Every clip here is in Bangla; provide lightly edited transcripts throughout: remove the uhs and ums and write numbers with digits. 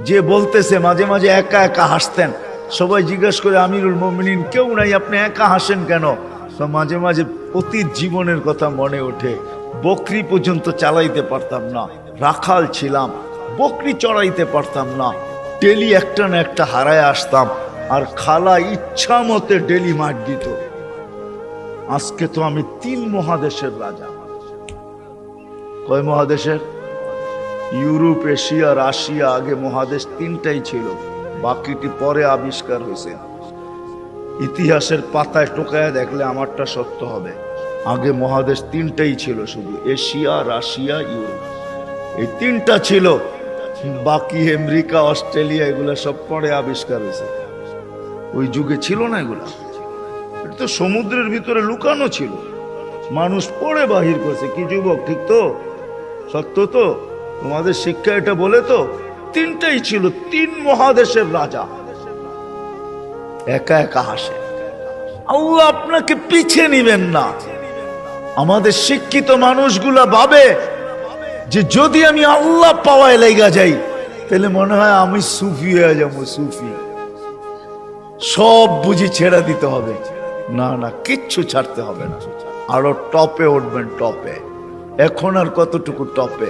যে বলতেছে মাঝে মাঝে একা একা হাসতেন, সবাই জিজ্ঞেস করে আমিরুল মুমিনিন কেউ নাই, আপনি একা হাসেন কেন? তো মাঝে মাঝে অতীত জীবনের কথা মনে ওঠে। বকরি পর্যন্ত চালাইতে পারতাম না, রাখাল ছিলাম, বকরি চড়াইতে পারতাম না, ডেলি একটা না একটা হারায় আসতাম, আর খালা ইচ্ছা মতে ডেলি মার দিত। আজকে তো আমি 3 মহাদেশের রাজা। কয় মহাদেশের? Europe, Asia, Russia. আগে মহাদেশ 3টাই ছিল, বাকিটি পরে আবিষ্কার হয়েছে। ইতিহাসের পাতায় টোকায় দেখলে আমারটা সত্য হবে। আগে মহাদেশ 3টাই ছিল, শুধু এশিয়া, রাশিয়া, ইউরোপ, এই 3টা ছিল। বাকি আমেরিকা, অস্ট্রেলিয়া এগুলা সব পরে আবিষ্কার হয়েছে। ওই যুগে ছিল না এগুলা। এটা তো সমুদ্রের ভিতরে লুকানো ছিল, মানুষ পড়ে বাহির করছে। কি যুবক, ঠিক তো? সত্য তো? তোমাদের শিক্ষা এটা বলে তো 3টাই ছিল, 3 মহাদেশের রাজা। একা একা হাসে। আল্লাহ আপনাকে পিছে নিবেন না। আমাদের শিক্ষিত মানুষগুলা ভাবে যে যদি আমি আল্লাহ পাওয়ায় লেগা যাই তাহলে মনে হয় আমি সুফি হয়ে যাবো। সুফি সব বুঝি ছেড়ে দিতে হবে? না না, কিচ্ছু ছাড়তে হবে না, আরো টপে উঠবেন। টপে এখন আর কতটুকু টপে,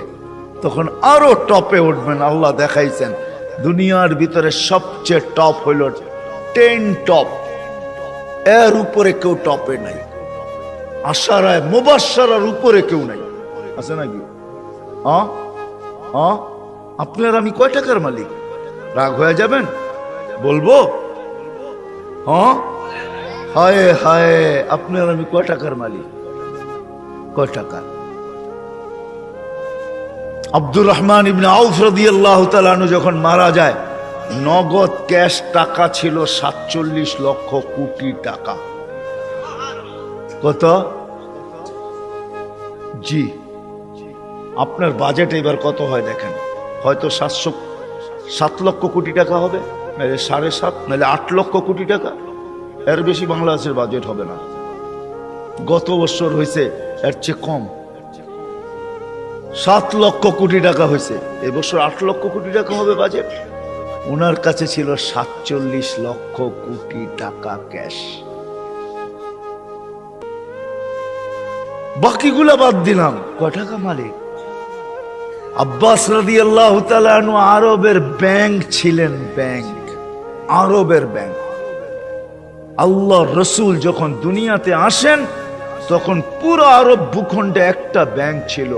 তখন আরো টপে উঠবেন। আল্লাহ দেখাইছেন দুনিয়ার ভিতরে সবচেয়ে টপ হইল 10 টপ, এর উপরে কেউ টপে নাই। আশারায় মুবাশশারার উপরে কেউ নাই, আছে নাকি? আপনার আমি কয় টাকার মালিক? রাগ হয়ে যাবেন? বলবো? হায় হায়, আপনার আমি কয় টাকার মালিক? কয় টাকা? আব্দুর রহমান ইবনে আউফ রাদিয়াল্লাহু তাআলা আনহু যখন মারা যায়, নগদ ক্যাশ টাকা ছিল 47 লক্ষ কোটি টাকা। কত? জি। আপনার বাজেট এবার কত হয় দেখেন, হয়তো 7 লক্ষ কোটি টাকা হবে, নাহলে 7.5, নাহলে 8 লক্ষ কোটি টাকা। এর বেশি বাংলাদেশের বাজেট হবে না। গত বছর হয়েছে এর চেয়ে কম, 7 লক্ষ কোটি টাকা হয়েছে। এবছর 8 লক্ষ কোটি টাকা হবে বাজেট। ওনার কাছে ছিল 47 লক্ষ কোটি টাকা ক্যাশ। বাকিগুলা বাদ দিলাম, কয় টাকা মালিক? আব্বাস রাদিয়াল্লাহু তাআলা আনহু আরবের ব্যাংক ছিলেন, ব্যাংক, আরবের ব্যাংক। আল্লাহ রসুল যখন দুনিয়াতে আসেন তখন পুরো আরব ভূখণ্ডে একটা ব্যাংক ছিল,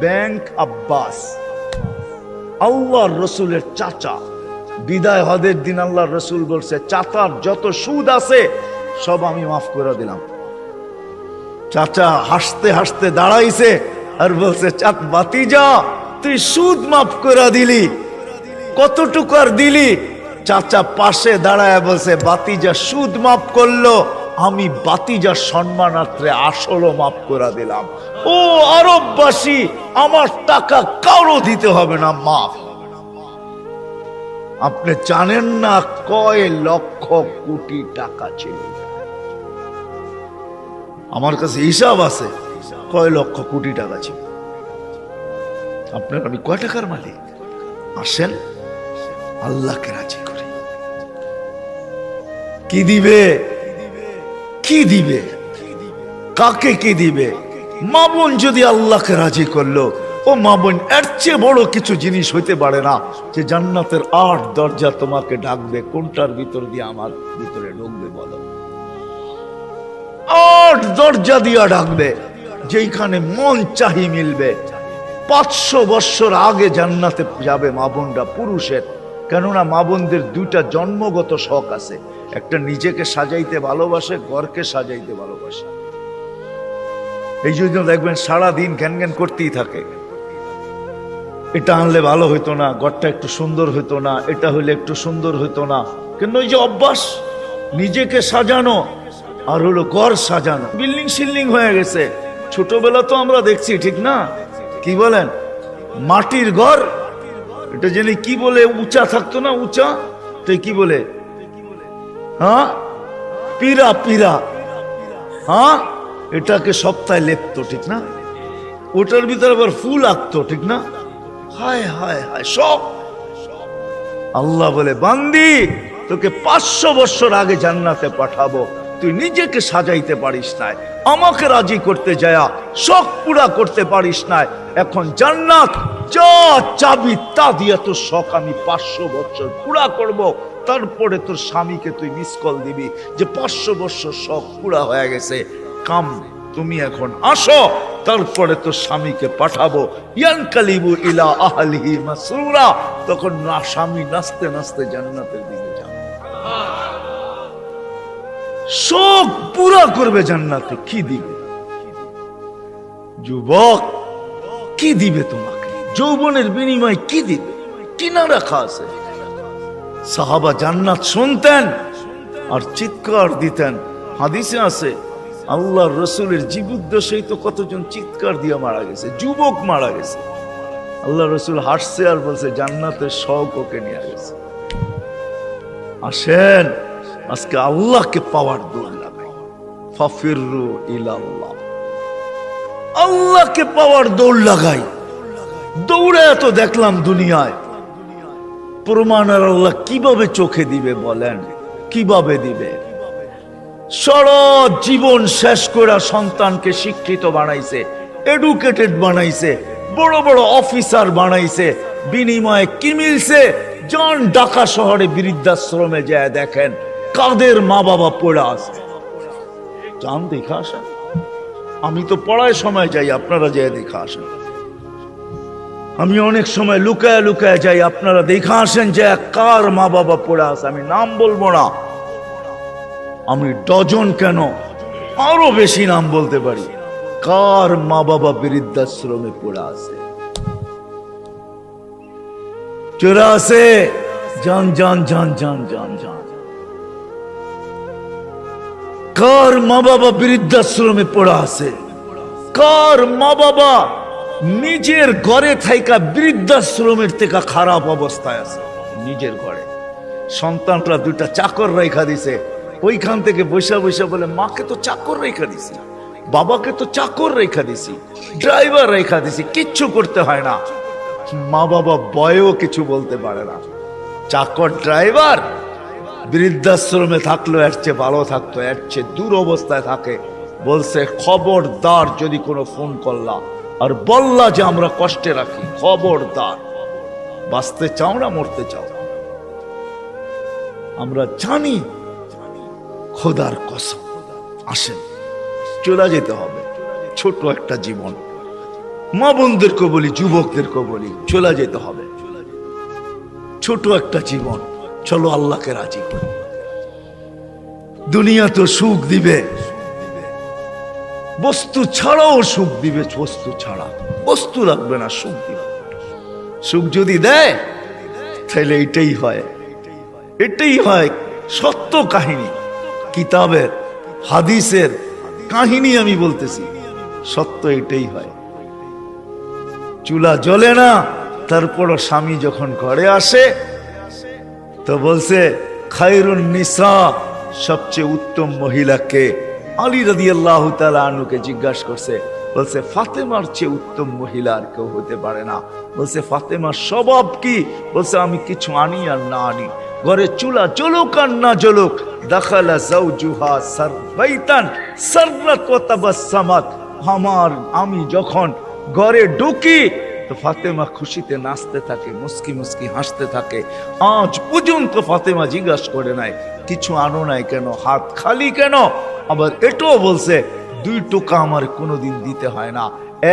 ব্যাংক আব্বাস। আল্লাহর রসুলের চাচা। বিদায় হজের দিন আল্লাহর রসুল বলছে, চাচার যত সুদ আছে সব আমি মাফ করে দিলাম। চাচা হাসতে হাসতে দাঁড়াইছে আর বলছে, বাতিজা তুই সুদ মাফ করে দিলি, কতটুকু আর দিলি? চাচা পাশে দাঁড়ায় বলছে, বাতিজা সুদ মাফ করলো, আমি বাতিজার সম্মানার্থে আসলও মাফ করে দিলাম। ও আরববাসী, আমার টাকা কারো দিতে হবে না, মাফ। আপনি জানেন না কয় লক্ষ কোটি টাকা ছিল? আমার কাছে হিসাব আছে কয় লক্ষ কোটি টাকা ছিল। আপনার আমি কয় টাকার মালিক? আসেন আল্লাহকে রাজি করি। কি দিবে? কি দিবে? কাকে কি দিবে? মা বোন যদি আল্লাহকে রাজি করলো, ও মা বোন, এর চেয়ে বড় কিছু জিনিস হইতে পারে না যে জান্নাতের 8 দরজা তোমাকে ডাকবে। কোনটার ভিতর দিয়ে আমার ভিতরে ঢুকবে বলো? 8 দরজা দিয়া ডাকবে, যেখানে মন চাহি মিলবে। 500 বছর আগে জান্নাতে যাবে মা বোনরা, পুরুষের। কেননা মা বোনদের 2টা জন্মগত শখ আছে, একটা নিজেকে সাজাইতে ভালোবাসে, ঘরকে সাজাইতে ভালোবাসে। এই জন্য দেখবেন সারাদিন ঘ্যান ঘ্যান করতেই থাকে, এটা আনলে ভালো হইতো না, ঘরটা একটু সুন্দর হইতো না, এটা হইলে একটু সুন্দর হইতো না। কিন্তু ওই যে অভ্যাস নিজেকে সাজানো আর হলো ঘর সাজানো, বিল্ডিং শিল্ডিং হয়ে গেছে। ছোটবেলা তো আমরা দেখছি, ঠিক না? কি বলেন? মাটির ঘর, এটা জেনে কি বলে, উঁচা থাকতো না, উঁচা, তো কি বলে? হ্যাঁ, পিরা, পিরা। হ্যাঁ, এটাকে সপ্তাহে লেপতো, ঠিক না? ওটার ভিতরে আবার ফুল আঁকতো, ঠিক না? হায় হায় হায়, সব আল্লাহ বলে, বান্দি তোকে 500 বছর আগে জান্নাতে পাঠাবো, তুই নিজেকে সাজাইতে পারিস নাই, আমাকে রাজি করতে যায়া শখ পুরা করতে পারিস নাই। এখন জান্নাত যা চাবি তা দিয়ে তোর শখ আমি 500 বছর পুরা করব। তারপরে তোর স্বামীকে তুই মিস কল দিবি যে 500 বছর শখ পুরা হয়ে গেছে, কাম তুমি এখন আসো, তারপরে তোর স্বামীকে পাঠাবো। ইয়ানকালিবু ইলা আহলিহি মাসরুরা, তখন না স্বামী নাচতে নাচতে জান্নাতের দিকে যাবে, শোক পুরা করবে জান্নাতে। কি দিবে যুবক, কি দিবে তোমাকে? যৌবনের বিনিময় কি দিবে? কিনা রাখা আছে। সাহাবা জান্নাত শুনতেন আর চিৎকার দিতেন। হাদিসে আছে আল্লাহর রসুলের জীবদ্দশায় তো কতজন চিৎকার দিয়ে মারা গেছে, যুবক মারা গেছে। আল্লাহ রসুল হাসছে আর বলছে জান্নাতের শখ ওকে নিয়ে গেছে। আসেন আজকে আল্লাহকে পাওয়ার দৌড় লাগাই, ফাফিরু ইলাল্লাহ, আল্লাহকে পাওয়ার দৌড় লাগাই। দৌড়ে এত দেখলাম দুনিয়ায়, প্রমাণ আর আল্লাহ কিভাবে চোখে দিবে বলেন? কিভাবে দিবে? সারা জীবন শেষ করে সন্তানকে শিক্ষিত বানাইছে, এডুকেটেড বানাইছে, বড় বড় অফিসার বানাইছে, বিনিময়ে কি মিলছে? যান ঢাকা শহরে বৃদ্ধাশ্রমে যায় দেখেন কাদের মা বাবা পড়ে আছে, যান দেখা আসেন। আমি তো পড়ায় সময় যাই, আপনারা যায় দেখা আসেন। আমি অনেক সময় লুকায় লুকায় যাই, আপনারা দেখা আসেন যে কার মা বাবা পড়ে আছে। আমি নাম বলবো না, আমি ডজন কেন আরো বেশি নাম বলতে পারি, কার মা বাবা বৃদ্ধাশ্রমে পড়ে আছে, চোরা আছে। জান জান জান জান জান জান, কার মা বাবা বৃদ্ধাশ্রমে পড়ে আছে, কার মা বাবা নিজের ঘরে থাইকা বৃদ্ধাশ্রমের থেকে খারাপ অবস্থায় আছে। নিজের ঘরে সন্তানরা দুইটা চাকর রেখা দিছে, ওইখান থেকে বৈশা বৈশা বলে মাকে তো চাকর রেখা দিছি, বাবাকে তো চাকর রেখা দিছি, ড্রাইভার রেখা দিছি, কিচ্ছু করতে হয় না। মা বাবা বয়েও কিছু বলতে পারে না। চাকর ড্রাইভার বৃদ্ধাশ্রমে থাকলো এর চেয়ে ভালো থাকতো, এর চেয়ে দূর অবস্থায় থাকে। বলছে খবরদার যদি কোনো ফোন করলা আর বললা যে আমরা কষ্টে রাখি, খবরদার। বাঁচতে চাও না মরতে চাও? আমরা জানি খোদার কসম। আসেন চলে যেতে হবে, ছোট একটা জীবন। মা বোনদেরকে বলি, যুবকদেরকে বলি, চলে যেতে হবে। ছোট একটা জীবন, চলো আল্লাহকে রাজি করি। দুনিয়া তো সুখ দিবে, বস্তু ছাড়াও সুখ দিবে। বস্তু ছাড়া বস্তু লাগবে না, সুখ দিবে। সুখ যদি দেয় তাহলে এটাই হয়, এটাই হয় সত্য কাহিনী। কিতাবের হাদিসের কাহিনী আমি বলতেছি, সত্য এটাই হয়। চুলা জ্বলে না, তারপরও স্বামী যখন ঘরে আসে তো বলছে খায়রুন নিসা, সবচেয়ে উত্তম মহিলাকে? আলী রাদিয়াল্লাহু তাআলা আনহুকে জিজ্ঞাসা করছে, বলছে ফাতেমার চেয়ে উত্তম মহিলা আর কেউ হতে পারে না। বলছে ফাতেমার স্বভাব কি? বলছে আমি কিছু আনি আর না আনি, ঘরে চুলা জ্বলুক আর না জ্বলুক, দাখালা যাওজুহা সারবাইতান সাররাত ওয়া তাবাসসামাত, আমি যখন ঘরে ঢুকি তো ফাতেমা খুশিতে নাচতে থাকে, মুস্কি মুস্কি হাসতে থাকে। আজ পর্যন্ত ফাতেমা জিজ্ঞাসা করে নাই কিছু আনো নাই কেন, হাত খালি কেন। আবার এটাও বলছে 2 টোকা আমার কোনোদিন দিতে হয় না,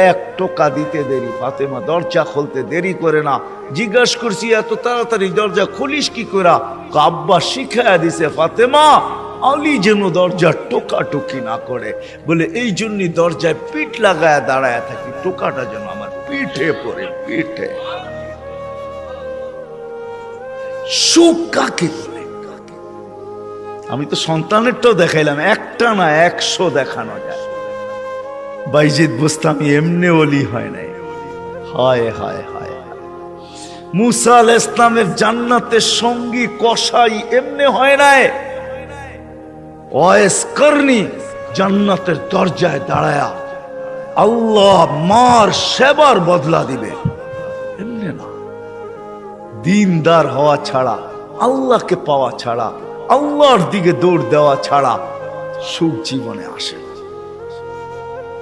1 টোকা দিতে দেরি। ফাতেমা দরজা খুলতে দেরি করে না। জিজ্ঞাসা করছি এত তাড়াতাড়ি দরজা খুলিস কি করে? আব্বা শিখায়া দিছে ফাতেমা আলী যেন দরজা টোকাটুকি না করে, বলে এই জন্যই দরজায় পিঠ লাগায় দাঁড়ায় থাকি, টোকাটা যেন আমার পিঠে পড়ে। পিঠে সুখ কাকে বলে? আমি তো সন্তানেরটাও দেখাইলাম, একটা না 100 দেখানো যায়। বাইজিদ বুস্তামি এমনি ওলি হয় নাই। হায় হায় হায়, মুসা আলাইহিস সালামের জান্নাতের সঙ্গী কসাই এমনি হয় নাই। ওয়াইস করনি জান্নাতের দরজায় দাঁড়ায়া আল্লাহ মার সেবার বদলা দিবে, এমনি না। দিনদার হওয়া ছাড়া, আল্লাহকে পাওয়া ছাড়া, আল্লাহর দিকে দৌড় দেওয়া ছাড়া সুখ জীবনে আসে না।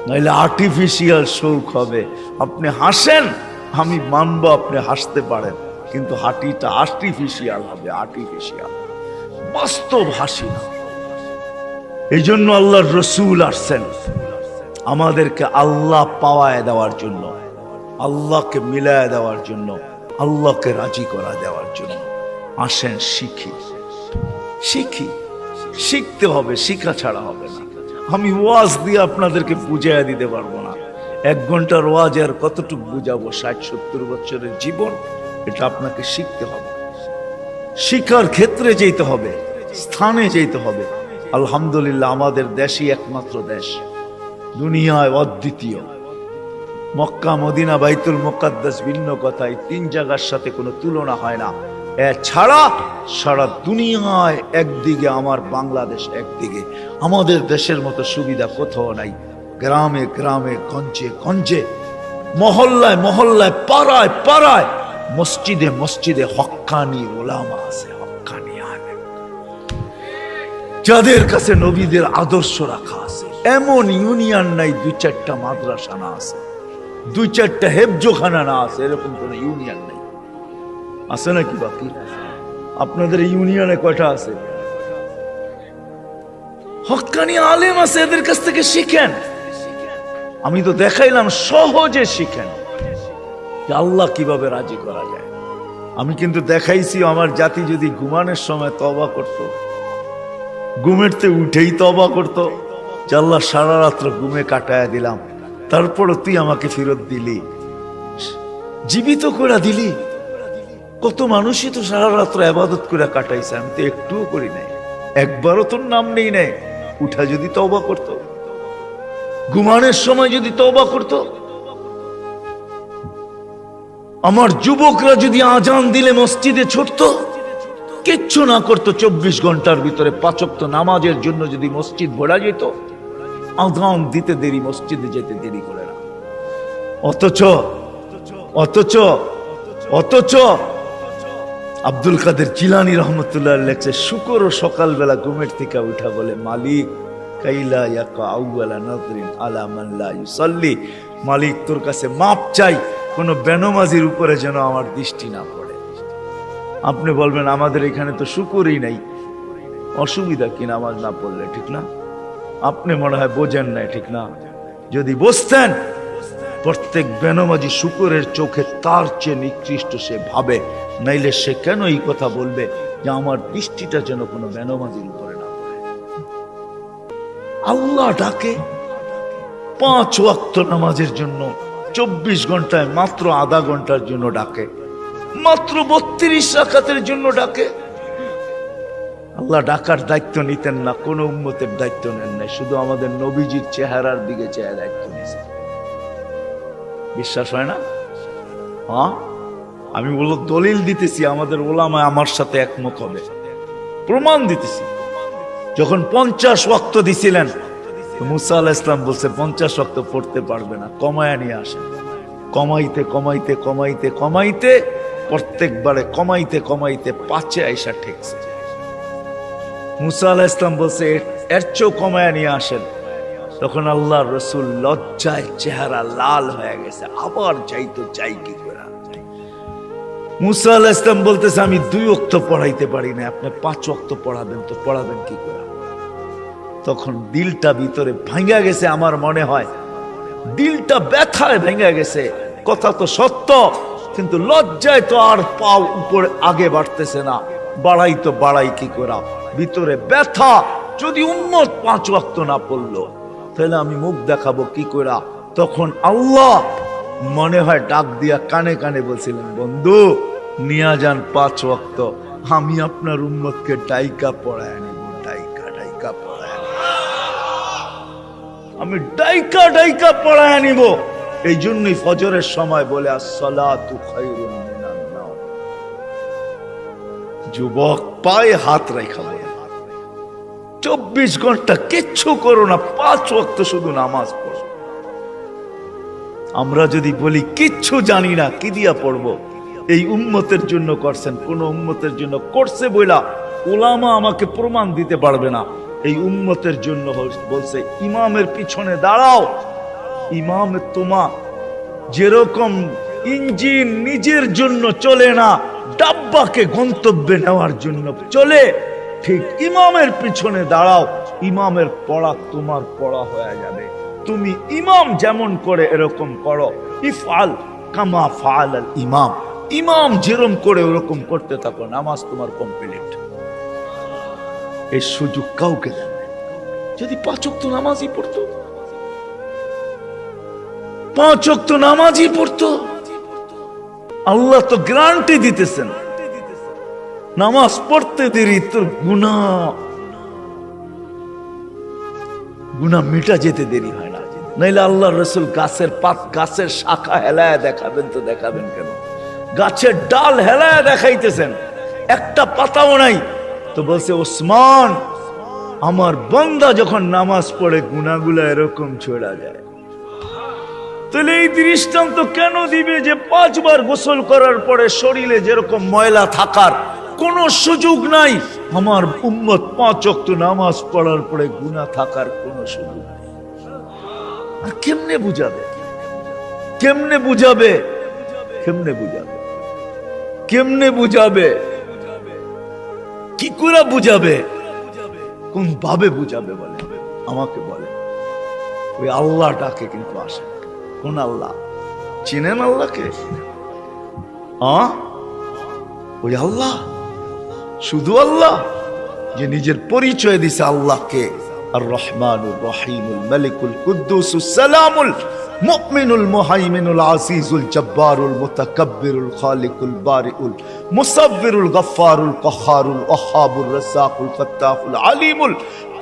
নাইলে আর্টিফিশিয়াল সুখ হবে। আপনি হাসেন, আমি মানব আপনি হাসতে পারেন, কিন্তু হাঁটিটা আর্টিফিশিয়াল হবে, আর্টিফিশিয়াল, বাস্তব হাসি না। এই জন্য আল্লাহর রসুল আসছেন আমাদেরকে আল্লাহ পাওয়ায় দেওয়ার জন্য, আল্লাহকে মিলায় দেওয়ার জন্য, আল্লাহকে রাজি করা দেওয়ার জন্য। আসেন শিখি, শিখি, শিখতে হবে, শিখা ছাড়া হবে না। আমি ওয়াজ দিয়ে আপনাদেরকে বুঝাইয়া দিতে পারবো না। 1 ঘন্টার ওয়াজ আর কতটুকু বুঝাবো? 60-70 বছরের জীবন, এটা আপনাকে শিখতে হবে, শিখার ক্ষেত্রে যেতে হবে, স্থানে যেতে হবে। আলহামদুলিল্লাহ, আমাদের দেশই একমাত্র দেশ, দুনিয়ায় অদ্বিতীয়। মক্কা, মদিনা, বাইতুল মুকাদ্দাস ভিন্ন কথা, এই 3 জায়গার সাথে কোনো তুলনা হয় না। এছাড়া সারা দুনিয়ায় একদিকে আমার বাংলাদেশ, একদিকে আমাদের দেশের মতো সুবিধা কোথাও নাই। গ্রামে গ্রামে, গঞ্জে গঞ্জে, মহল্লায় মহল্লায়, পাড়ায় পাড়ায়, মসজিদে মসজিদে হক্কানি ওলামা আছে, হক্কানি আলেম, যাদের কাছে নবীদের আদর্শ রাখা আছে। এমন ইউনিয়ন নাই 2-4টা মাদ্রাসা না আছে, 2-4টা হেফজোখানা না আছে, এরকম কোন ইউনিয়ন নাই। আছে নাকি? বাকি আপনাদের ইউনিয়নে কয়টা আছে? হক্কানি আলেম আছে, এদের কাছ থেকে শিখেন। আমি তো দেখাইলাম, সহজে শিখেন যে আল্লাহ কিভাবে রাজি করা যায়। আমি কিন্তু দেখাইছি আমার জাতি যদি ঘুমানোর সময় তওবা করত, ঘুমেরতে উঠেই তওবা করত, যে আল্লাহ সারা রাত্র ঘুমে কাটায়া দিলাম, তারপরও তুই আমাকে ফেরত দিলি, জীবিত করে দিলি। কত মানুষই তো সারা রাত্র ইবাদত করে কাটাইছে, আমি তো একটুও করি নাই, একবারও তোর নাম নেই নাই। উঠা যদি তওবা করত, ঘুমানোর সময় যদি তওবা করত, আমার যুবকরা যদি আজান দিলে মসজিদে ছুটত, কিচ্ছু না করতো, 24 ঘন্টার ভিতরে 5 ওয়াক্ত নামাজের জন্য যদি মসজিদ ভরা যেত, আজান দিতে দেরি, মসজিদে যেতে দেরি করে না। অথচ অথচ অথচ আব্দুল কাদের জিলানী রহমতুল্লাহ লেখছে, শুকর ও সকালবেলা ঘুমের থেকে উঠা বলে, মালিক কাইলা ইয়াকা আউয়ালা নাযরিন আলা মান লা ইউসাল্লি, মালিক তোর কাছে মাপ চাই, কোন বেনমাজির উপরে যেন আমার দৃষ্টি না পড়ে। আপনি বলবেন আমাদের এখানে তো শুকরই নাই, অসুবিধা কি নামাজ না পড়লে? ঠিক না? আপনি মনে হয় বোঝেন নাই, ঠিক না? যদি বুঝতেন, প্রত্যেক বেনমাজি শুকরের চোখে তার চেয়ে নিকৃষ্ট সে ভাবে, নাইলে সে কেন এই কথা বলবে যে আমার দৃষ্টিটা যেন কোনো বেনমাজির উপরে না পড়ে। আল্লাহ ডাকে 5 ওয়াক্ত নামাজের জন্য, 24 ঘন্টায় মাত্র আধা ঘন্টার জন্য ডাকে, মাত্র 32 রাকাতের জন্য ডাকে। আল্লাহ ডাকার দায়িত্ব নিতেন না, কোন উম্মতের দায়িত্ব নেন নাই, শুধু আমাদের নবীজির চেহারার দিকে চেয়ে দায়িত্ব নিয়েছেন। বিশ্বাস হয় না? হ্যাঁ, আমি বললো দলিল দিতেছি, আমাদের ওলামা আমার সাথে একমত হবে, প্রমাণ দিতেছি। যখন 50 ওয়াক্ত দিছিলেন, মুসা আলাইহিস সালাম বলছে 50 ওয়াক্ত পড়তে পারবে না, কমায়া নিয়ে আসেন। কমাইতে কমাইতে কমাইতে কমাইতে প্রত্যেকবারে কমাইতে কমাইতে 5-এ আইসা ঠেকছে। মুসা আলাইহিস সালাম বলছে এর চেয়েও কমায়া নিয়ে আসেন। তখন আল্লাহর রাসূল লজ্জায় চেহারা লাল হয়ে গেছে, আবার যাইতো, চাই কি করে। মুসা আলাইহিস সালাম বলতেছে আমি 2 ওয়াক্ত পড়াইতে পারি না, আপনি 5 ওয়াক্ত পড়াবেন, তো পড়াবেন কি করে? তখন দিলটা ভিতরে ভাঙা গেছে, আমার মনে হয় দিলটা ব্যথায় ভেঙে গেছে। কথা তো সত্য, কিন্তু লজ্জায় তো আর পাও উপরে আগে বাড়তেছে না, বাড়াই তো বাড়াই কি করা, ভিতরে ব্যথা। যদি উম্মত 5 ওয়াক্ত না পড়লো, তাহলে আমি মুখ দেখাবো কি করা? তখন আল্লাহ মনে হয় ডাক দিয়া কানে কানে বলছিলেন, বন্ধু নিয়া যান 5 ওয়াক্ত, আমি আপনার উম্মতকে ডাইকা পড়ায় নেব, ডাইকা ডাইকা পড়ায়, আমি ডাইকা ডাইকা পড়ায় নিব। এই জন্যই ফজরের সময় বলে আসসালাতু খায়রুম মিনান নাওম। যুবক পায়ে হাত রাখা বলে 24 ঘন্টা কিচ্ছু করো না, 5 ওয়াক্ত শুধু নামাজ পড়ো। আমরা যদি বলি কিচ্ছু জানি না, কি দিয়া পড়বো? এই উম্মতের জন্য করছেন, কোন উম্মতের জন্য করছে বইলা উলামা আমাকে প্রমাণ দিতে পারবে না। এই উম্মতের জন্য বলছে ইমামের পিছনে দাঁড়াও। ইমাম তোমা যেরকম ইঞ্জিন নিজের জন্য চলে না, ডাব্বাকে গন্তব্যে নেওয়ার জন্য চলে, ঠিক ইমামের পিছনে দাঁড়াও। ইমামের পড়া তোমার পড়া হয়ে যাবে। তুমি ইমাম যেমন করে এরকম করো। ইফআল কামা ফাআল আল ইমাম, ইমাম যেরকম করে ওরকম করতে থাকো, নামাজ তোমার কমপ্লিট। এই সুযোগ কাউকে দেন না। যদি 5 ওয়াক্ত নামাজই পড়তো, 5 ওয়াক্ত নামাজই পড়তো, আল্লাহ তো গ্যারান্টি দিতেছেন নামাজ পড়তে দেরি তোর গুনাহ মিটা যেতে দেরি হয় না। নাইলে আল্লাহ রসুল গাছের পাত, গাছের শাখা হেলায় দেখাবেন তো দেখাবেন কেন? গাছের ডাল হেলায় দেখাইতেছেন, একটা পাতাও নাই। তো বলছে ওসমান, আমার বান্দা যখন নামাজ পড়ে গুনাহগুলো এরকম ছড়া যায়। তাহলে এই দৃষ্টান্ত কেন দিবে যে 5 বার গোসল করার পরে শরীরে যেরকম ময়লা থাকার কোনো সুযোগ নাই, আমার উম্মত 5 ওয়াক্ত নামাজ পড়ার পরে গুনাহ থাকার কোনো সুযোগ নেই। আর কেমনে বুঝাবে? কেমনে বুঝাবে? কেমনে বুঝাবে? কেমনে বুঝাবে? কি করে বুঝাবে? কোন ভাবে বুঝাবে বলে? আমাকে বলে। ওই আল্লাহটাকে কিন্তু আসে। কোন আল্লাহ? চিনেন আল্লাহকে? ওই আল্লাহ, শুধু আল্লাহ যে নিজের পরিচয় দিছে আল্লাহকে, আর রহমানুর রহিমুল মালিকুল কুদ্দুসুস সালামুল মুমিনুল মুহাইমিনুল আজিজুল জব্বারুল মুতাকাব্বিরুল খালিকুল বারিউল মুসাব্বিরুল গফফারুল কহারুল ওয়াহাবুর রাসাকুল ফাত্তাহুল আলিমুল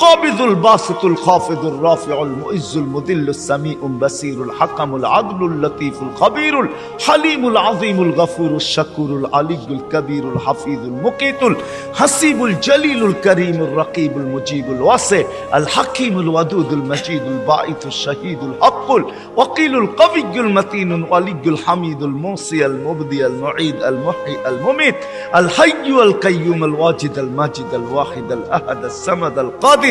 কাবিদুল বাসিতুল খাফিদুর রাফিউল মুইজ্জুল মুদিল্লুস সামিউল বাসিরুল হাকামুল আদলুল লতীফুল খবীরুল হালিমুল আযীমুল গফুরুশ শাকুরুল আলিয়ুল কবীরুল হাফিজুল মুকিতুল হাসিবুল জলিলুল করিমুর রকিবুল মুজিবুল ওয়াসি আল হাকিমুল ওয়াদুদুল মজিদুল বাঈতুশ শাহীদুল হকুল ওয়াকিলুল কবিয়ুল মতিনুল ওয়ালিয়ুল হামিদুল মুসি আল মুবদি আল মুঈদ আল মুহয়ি আল মুমিত আল হাইয়্যু আল কাইয়্যুম আল ওয়াজিদ আল মাজিদ আল ওয়াহিদ আল আহাদ আল সামাদ আল কাদির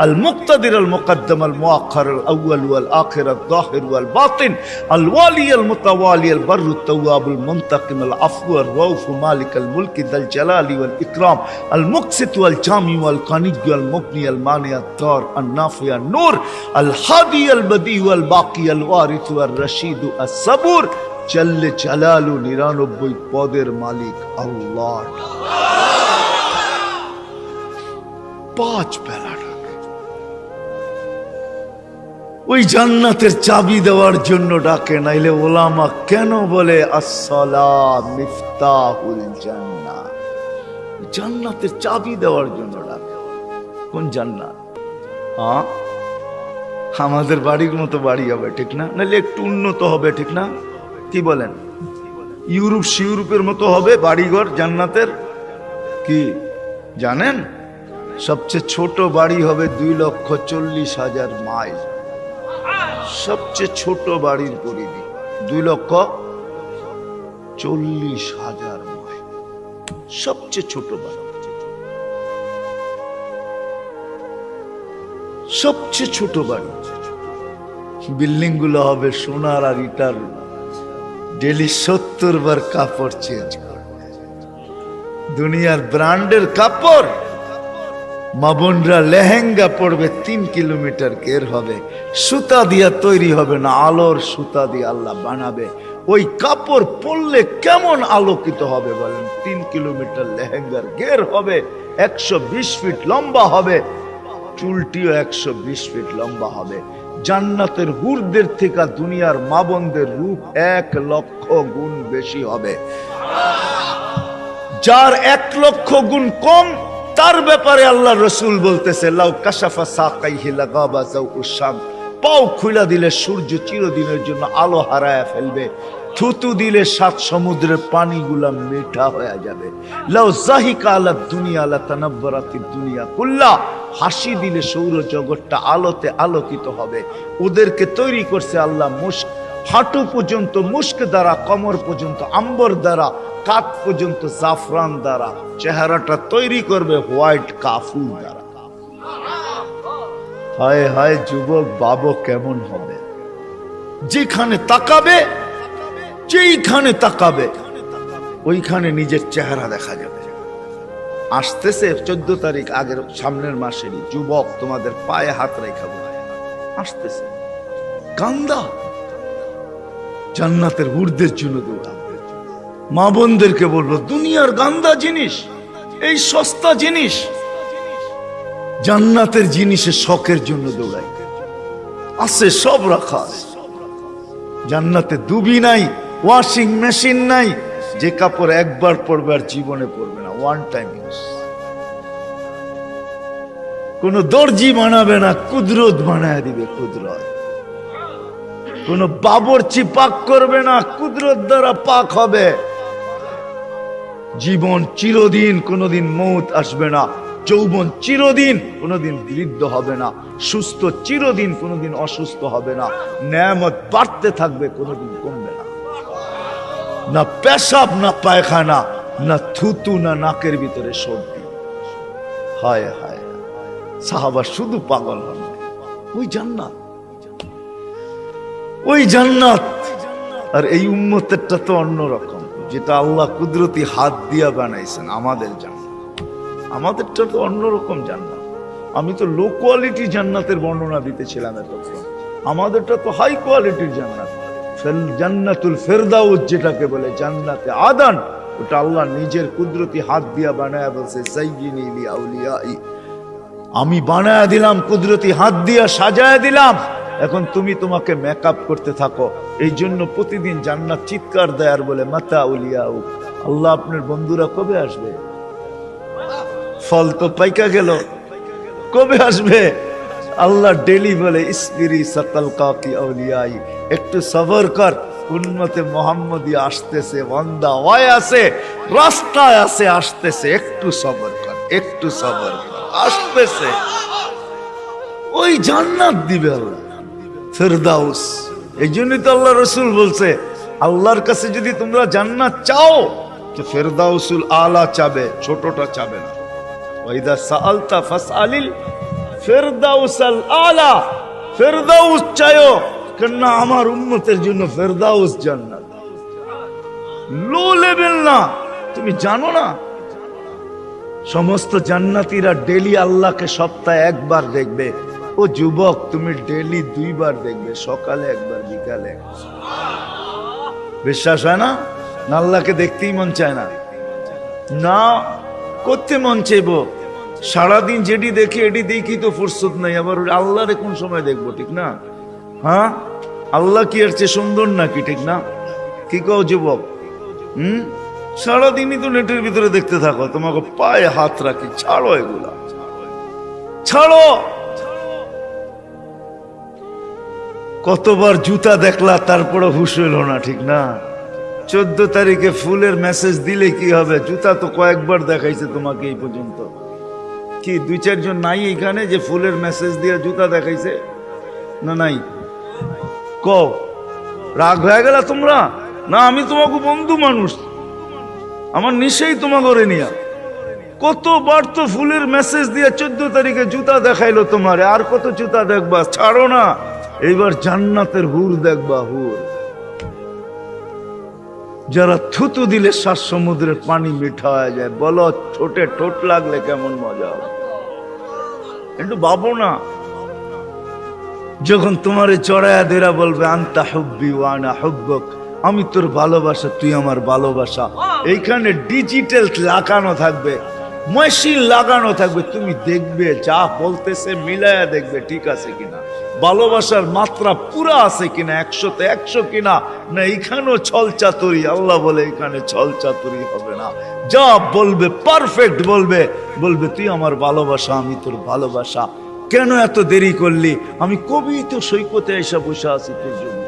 المقتدر المقدم المؤخر الأول والآخر الظاهر والباطن الوالي المتوالي البر التواب المنتقم العفو الرؤوف مالك الملك ذا الجلال والإكرام المقسط والجامع والقني والمغني المانع الضار النافع النور الهادي البديع والباقي الوارث والرشيد الصبور جل جلاله 99 পদের মালিক আল্লাহ। 5 বেলা ওই জান্নাতের চাবি দেওয়ার জন্য ডাকে। নাইলে ওলামা কেন বলে আসসালাহ মিফতাহুল জান্নাহ? জান্নাতের চাবি দেওয়ার জন্য ডাকে। কোন জান্নাত? আমাদের বাড়ির মতো বাড়ি হবে, ঠিক না? নাইলে একটু উন্নত হবে, ঠিক না? কি বলেন? ইউরোপের মতো হবে বাড়িঘর জান্নাতের। কি জানেন? সবচেয়ে ছোট বাড়ি হবে 2,40,000 মাইল। সবচেয়ে ছোট বাড়ির পরিধি 2,40,000 মাইল। সবচেয়ে ছোট বাড়ি, সবচেয়ে ছোট বাড়ি। বিল্ডিং গুলো হবে সোনার আর ইটার। ডেলি 70 বার কাপড় চেঞ্জ করবে। দুনিয়ার ব্র্যান্ডের কাপড়। মা বোনরা লেহেঙ্গা পড়বে 3 কিলোমিটার ঘের হবে, সুতা দিয়া তৈরি হবে না, আলোর সুতা দিয়ে আল্লাহ বানাবে। ওই কাপড় পরলে কেমন আলোকিত হবে বলেন? 3 কিলোমিটার লেহেঙ্গার ঘের হবে, 120 ফিট লম্বা হবে, চুলটিও 120 ফিট লম্বা হবে। জান্নাতের হুরদের থেকে দুনিয়ার মা বোনদের রূপ 1 লক্ষ গুণ বেশি হবে। যার 1 লক্ষ গুণ কম, তার ব্যাপারে আল্লাহ রসুল বলতেছে লাউ কাশাফা সাকাইহি লাগাবা যাউউশ শাম। পাও খুলে দিলে সূর্য চিরদিনের জন্য আলো হারায় ফেলবে। থুতু দিলে 7 সমুদ্রের পানিগুলা মিঠা হয়ে যাবে। লাউ জাহিকা আলা দুনিয়া লা তানাব্বারাতিদ দুনিয়া কুল্লা। হাসি দিলে সৌর জগৎটা আলোতে আলোকিত হবে। ওদেরকে তৈরি করছে আল্লাহ মুস্ক, হাঁটু পর্যন্ত মুস্ক দ্বারা, কমর পর্যন্ত আম্বর দ্বারা, কাত পর্যন্ত জাফরান দ্বারা, চেহারাটা তৈরি করবে হোয়াইট কাফুর দ্বারা। হায় হায় যুবক বাবু কেমন হবে? যেখানে তাকাবে, যেইখানে তাকাবে ওইখানে নিজের চেহারা দেখা যাবে। আসতেছে 14 তারিখ, আগের সামনের মাসেরই। যুবক তোমাদের পায়ে হাত রেখা আসতেছে, কান্দা জান্নাতের ঊর্ধ্বের জন্য দৌড়া। মা বোনদেরকে বলবো, দুনিয়ার গান্দা জিনিস, এই সস্তা জিনিস, জান্নাতের জিনিসের শখের জন্য দৌড়াই। আছে সব রাখা আছে জান্নাতে। দুবি নাই, ওয়াশিং মেশিন নাই, যে কাপড় একবার পরবে আর জীবনে পরবে না, ওয়ান টাইম ইউজ। কোন দর্জি বানাবে না, কুদরত বানায় দিবে। কুদরত কোন বাবরচি পাক করবে না, কুদরত দ্বারা পাক হবে। জীবন চিরদিন, কোনদিন মৌত আসবে না। যৌবন চিরদিন, কোনদিন বৃদ্ধ হবে না। সুস্থ চিরদিন, কোনদিন অসুস্থ হবে না। নেয়ামত বাড়তে থাকবে, কোনদিন কমবে না। না পেশাব, না পায়খানা, না থুতু, না নাকের ভিতরে সর্দি। হায় হায়, সাহাবা শুধু পাগল হন। ওই জান্নাত, ওই জান্নাত। আর এই উম্মতেরটা তো অন্যরকম, যেটা আল্লাহ কুদরতি হাত দিয়া বানাইছেন। আমাদের জান্নাত, আমাদেরটা তো অন্যরকম জান্নাত। আমি তো লো কোয়ালিটি জান্নাতের বর্ণনা দিতেছিলাম এতক্ষণ। আমাদেরটা তো হাই কোয়ালিটির জান্নাত। জান্নাতুল ফেরদাউস যেটাকে বলে, জান্নাতে আদান, ওটা আল্লাহ নিজের কুদরতি হাত দিয়া বানায়া বলছে, যায়্যিনি লিআউলিয়াই, আমি বানায়া দিলাম, কুদরতি হাত দিয়া সাজায়া দিলাম। এখন তুমি তোমাকে মেকআপ করতে থাকো। এই জন্য প্রতিদিন জান্নাত চিৎকার দেয় আর বলে, মাতা উলিয়াউ, আল্লাহ আপনার বন্ধুরা কবে আসবে? ফল তো পাইকা গেল, কবে আসবে? আল্লাহ ডেলি বলে, ইসবিরি সাতালকাকি আউলিয়াই, একটু সবর কর, উম্মতে মুহাম্মদী আসতেছে, বান্দা ওয়ায় আছে, রাস্তায় আছে, আসতেছে, একটু সবর কর, একটু সবর কর, আসতেছে। ওই জান্নাত দিবে আল্লাহ, ফেরদাউস। এই জন্যই তো আল্লাহ রসুল বলছে, আল্লাহর কাছে যদি তোমরা জান্নাত চাও তো ফেরদাউসুল আলা চাবে, ছোটটা চাবে না। ওয়াইদা সাআলতা ফাসআলিল ফেরদাউসাল আলা, ফেরদাউস চাইও, কেননা আমার উম্মতের জন্য ফেরদাউস জান্নাত। লো লেভেল না। তুমি জানো না সমস্ত জান্নাতীরা ডেলি আল্লাহকে সপ্তাহে একবার দেখবে। ও যুবক, তুমি ডেলি 2 বার দেখবে, সকালে একবার, বিকালে একবার। বিশ্বাস হয় না? না আল্লাহকে দেখতেই মন চায় না? না করতে মন চাইব। সারাদিন যেটি দেখি এটি দেখি তো ফুরসত নাই, আবার আল্লাহরে কোন সময় দেখবো? ঠিক না? হ্যাঁ, আল্লাহ কি এর চেয়ে সুন্দর নাকি? ঠিক না? কি কও যুবক? সারাদিনই তো নেটের ভিতরে দেখতে থাকো, তোমাকে পায়ে হাত রাখি, ছাড়ো এগুলা, ছাড়ো। কতবার জুতা দেখলা, তারপরে হুশ হইল না? ঠিক না? 14 তারিখে ফুলের মেসেজ দিলে কি হবে? জুতা তো কয়েকবার দেখাইছে তোমাকে এই পর্যন্ত। কি 2-4 জন নাই এখানে যে ফুলের মেসেজ দিয়ে জুতা দেখাইছে? না নাই? কও, রাগ হয়ে গেল তোমরা? না, আমি তোমাকে বন্ধু মানুষ, আমার নিশেই তোমাকে করে নিয়া। কতবার তো ফুলের মেসেজ দিয়ে 14 তারিখে জুতা দেখাইলো তোমারে, আর কত জুতা দেখবা? ছাড়ো না। এইবার জান্নাতের হুর দেখবা, হুর যারা থুতু দিলে 7 সমুদ্রের পানি মিঠা হয়ে যায়। বলো, ঠোঁটে ঠোঁট লাগলে কেমন মজা হবে? একটু ভাবো না। যখন তোমারে চড়াইয়া দেরা বলবে, আনতা হুব্বি ওয়া আনা হুব্বুক, আমি তোর ভালোবাসা, তুই আমার ভালোবাসা। এইখানে ডিজিটাল লাগানো থাকবে, মেশিন লাগানো থাকবে। তুমি দেখবে, যা বলতেছে মিলায়া দেখবে ঠিক আছে কিনা, ভালোবাসার মাত্রা পুরা আছে কিনা, 100-তে 100 কিনা, না এখানেও ছল চাতুরি। আল্লাহ বলে এখানে ছল চাতুরি হবে না। যা বলবে পারফেক্ট বলবে, বলবে তুই আমার ভালোবাসা, আমি তোর ভালোবাসা। কেন এত দেরি করলি? আমি কবি তো সৈকতে এসে বসে আছি তোর জন্য।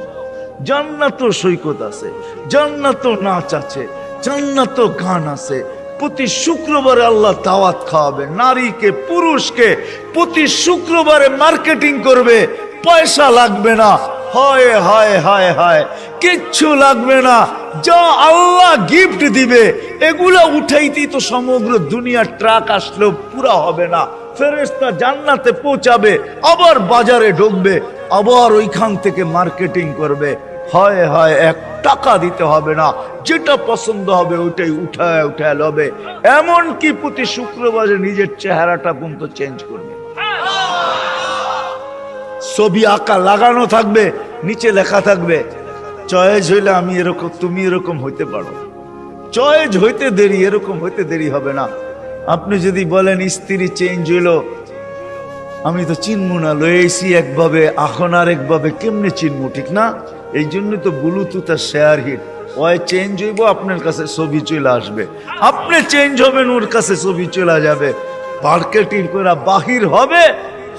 জান্নাত সৈকত আছে, জান্নাত নাচ আছে, জান্নাত গান আছে। প্রতি শুক্রবারে আল্লাহ দাওয়াত খাওয়াবে, নারীকে পুরুষকে প্রতি শুক্রবারে মার্কেটিং করবে। পয়সা লাগবে না, হায় হায় হায় হায়, কিচ্ছু লাগবে না, যা আল্লাহ গিফট দিবে এগুলা উঠাইতেই তো সমগ্র দুনিয়ার ট্রাক আসলেও পুরা হবে না। ফেরেশতা জান্নাতে পৌঁছাবে, আবার বাজারে ঢুকবে, আবার ওইখান থেকে মার্কেটিং করবে। হায় হায়, 1 টাকা দিতে হবে না, যেটা পছন্দ হবে ওইটাই উঠায় উঠায় লবে। এমনকি প্রতি শুক্রবারে নিজের চেহারাটা পর্যন্ত চেঞ্জ করবে। ছবি আঁকা লাগানো থাকবে, নিচে লেখা থাকবে চয়েস হইলে আমি এরকম, তুমি এরকম হইতে পারো। চয়েস হইতে দেরি, এরকম হইতে দেরি হবে না। আপনি যদি বলেন স্ত্রী চেঞ্জ হইলো, আমি তো চিনবো না, লয়েছি একভাবে এখন আর একভাবে, কেমনে চিনবো, ঠিক না? এই জন্য তো ব্লুটুথ আর শেয়ার হিট, ওই চেঞ্জ হইব, আপনার কাছে ছবি চলে আসবে, আপনি চেঞ্জ হবেন, ওর কাছে ছবি চলে যাবে, মার্কেটিং করে বাহির হবে।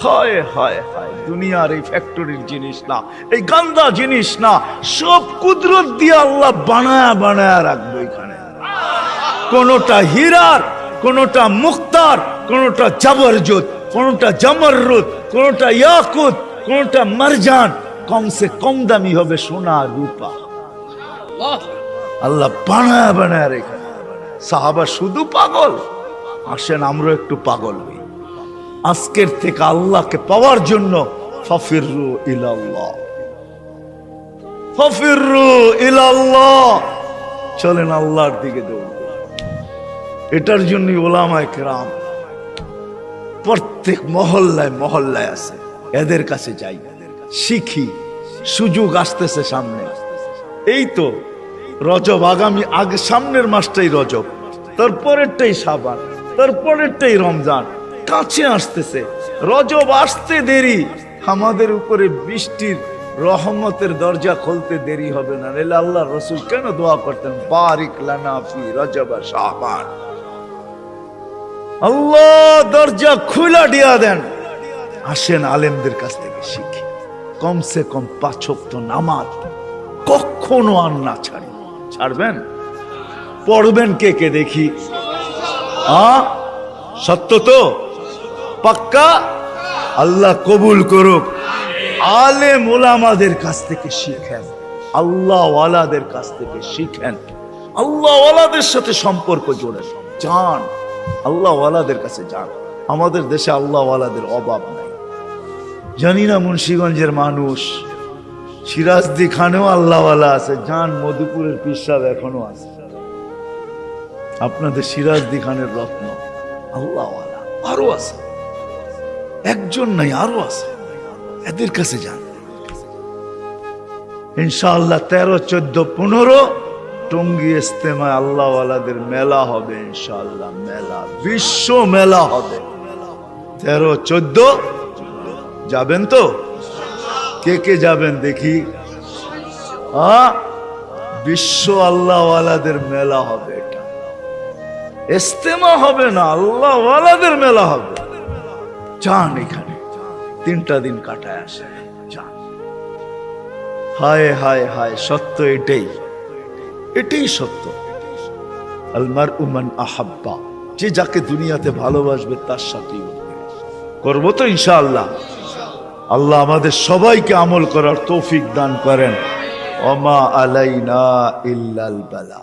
হায় হায় হায়, দুনিয়ার এই ফ্যাক্টরির জিনিস না, এই গান্দা জিনিস না, সব কুদরত দিয়ে আল্লাহ বানায়া বানায়া রাখবে এখানে। কোনটা হীরার, কোনটা মুক্তার, কোনটা জাবরজত, কোনটা জামররুদ, কোনটা ইয়াকুত, কোনটা মারজান, কমসে কম দামি হবে সোনা রূপা। আল্লাহ বানায়া বানায়া রেখে। সাহাবা শুধু পাগল, আসেন আমরা একটু পাগল হই। আজকের থেকে আল্লাহকে পাওয়ার জন্য ফাফিরু ইলাল্লাহ, ফাফিরু ইলাল্লাহ, চলেন আল্লাহর দিকে দৌড়। এটার জন্য ওলামায়ে কেরাম প্রত্যেক মহল্লায় মহল্লায় আছে, এদের কাছে যাই, শিখি। সুযোগ আসতেছে সামনে, এই তো রজব, আগে সামনের মাসটাই রজব, তারপরেরটাই শাবান, তারপরেরটাই রমজান, কাছে আসতেছে। রজব আসতে দেরি, আমাদের উপরে বৃষ্টির রহমতের দরজা খুলতে দেরি হবে না। নাহলে আল্লাহ রসুল কেন দোয়া করতেন, বারিক লানা ফি রজব শাবান, আল্লাহ দরজা খুলা দিয়া দেন। আসেন আলেমদের কাছ থেকে শিখি, কমসে কম 5 ওয়াক্ত নামাজ কখনো আর না ছাড়ি। ছাড়বেন? পড়বেন কে কে দেখি? সত্য তো? পাক্কা? আল্লাহ কবুল করুক। আলেম ওলামাদের কাছ থেকে শিখেন, আল্লাহ ওয়ালাদের কাছ থেকে শিখেন, আল্লাহ ওয়ালাদের সাথে সম্পর্ক জোড়েন, যান আল্লাহ ওয়ালাদের কাছে যান। আমাদের দেশে আল্লাহ ওয়ালাদের অভাব নাই। জানি না মুন্সিগঞ্জের মানুষ, সিরাজদি খানেও আল্লাহ ওয়ালা আছে, যান মধুপুরের পীর সাহেব এখনো আছে, আপনাদের সিরাজদি খানের রত্ন আল্লাহ ওয়ালা আরো আছে, একজন নাই আরো আছে, এদের কাছে যান। ইনশাআল্লাহ 13, 14, 15 টঙ্গী ইস্তেমায় আল্লাহ ওয়ালাদের মেলা হবে ইনশাআল্লাহ, মেলা, বিশ্ব মেলা হবে। 13, 14 যাবেন তো? কে কে যাবেন দেখি? বিশ্ব আল্লাহ ওয়ালাদের মেলা হবে, এটা ইস্তেমা হবে না, আল্লাহ ওয়ালাদের মেলা হবে। যান, এখানে 3টা দিন কাটায় আসে, যান। হায় হায় হায়, সত্য এটাই, এটাই সত্য। আল মারউ মান আহাব্বা, যে যাকে দুনিয়াতে ভালোবাসবে তার সাথেই করবো তো ইনশাআল্লাহ। আল্লাহ আমাদের সবাইকে আমল করার তৌফিক দান করেন। ওমা আলাইনা ইল্লাল বালা।